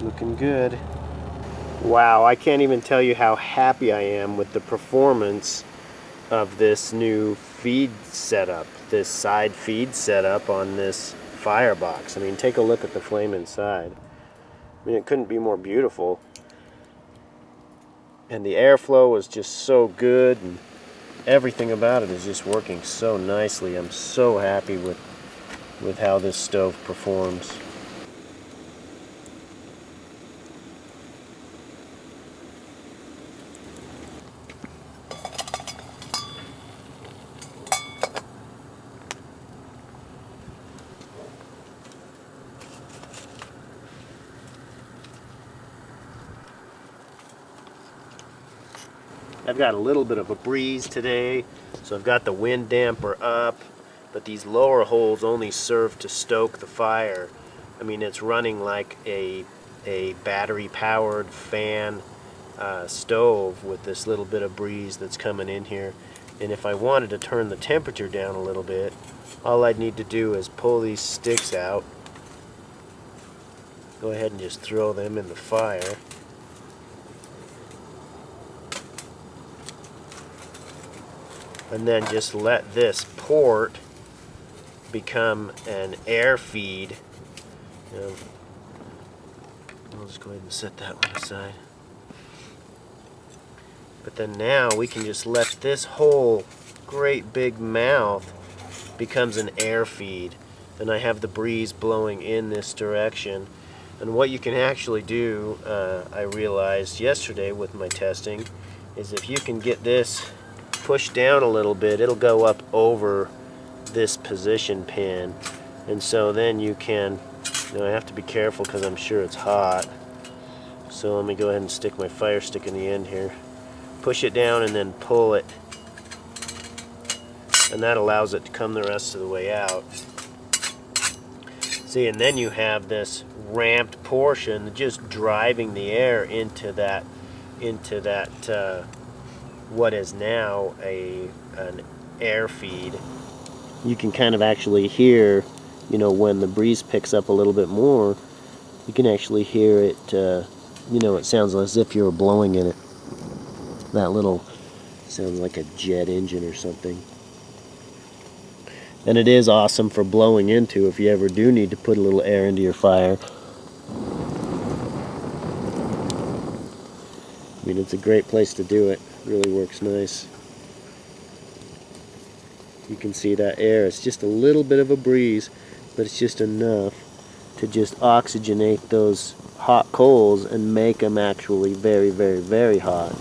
Looking good. Wow, I can't even tell you how happy I am with the performance of this new feed setup, this side feed setup on this Firebox. I mean, take a look at the flame inside. I mean, it couldn't be more beautiful. And the airflow is just so good, and everything about it is just working so nicely. I'm so happy with how this stove performs. I've got a little bit of a breeze today, so I've got the wind damper up, but these lower holes only serve to stoke the fire. I mean, it's running like a battery-powered fan stove with this little bit of breeze that's coming in here. And if I wanted to turn the temperature down a little bit, all I'd need to do is pull these sticks out, go ahead and just throw them in the fire. And then just let this port become an air feed. I'll just go ahead and set that one aside. But then now we can just let this whole great big mouth becomes an air feed. And I have the breeze blowing in this direction. And what you can actually do, I realized yesterday with my testing, is if you can get this push down a little bit, it'll go up over this position pin, and so then you can, I have to be careful because I'm sure it's hot, so let me go ahead and stick my fire stick in the end here, push it down and then pull it, and that allows it to come the rest of the way out. See, and then you have this ramped portion just driving the air into that what is now an air feed. You can kind of actually hear, when the breeze picks up a little bit more, you can actually hear it, it sounds as if you were blowing in it. That little sounds like a jet engine or something. And it is awesome for blowing into if you ever do need to put a little air into your fire. I mean, it's a great place to do it. Really works nice. You can see that air. It's just a little bit of a breeze, but it's just enough to just oxygenate those hot coals and make them actually very, very, very hot.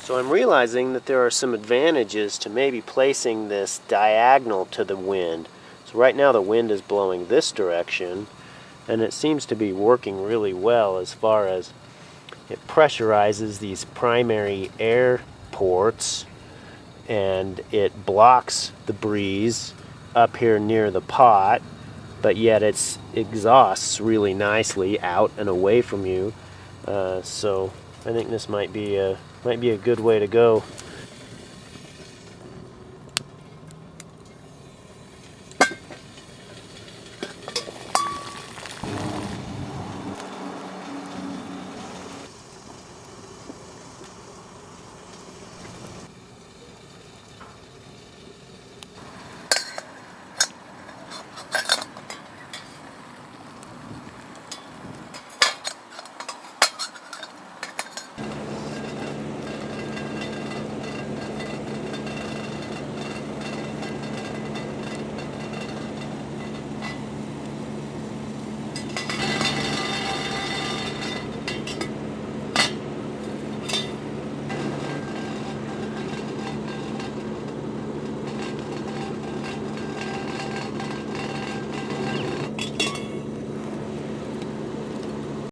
So I'm realizing that there are some advantages to maybe placing this diagonal to the wind. So right now the wind is blowing this direction, and it seems to be working really well as far as it pressurizes these primary air ports, and it blocks the breeze up here near the pot, but yet it exhausts really nicely out and away from you. So I think this might be a good way to go.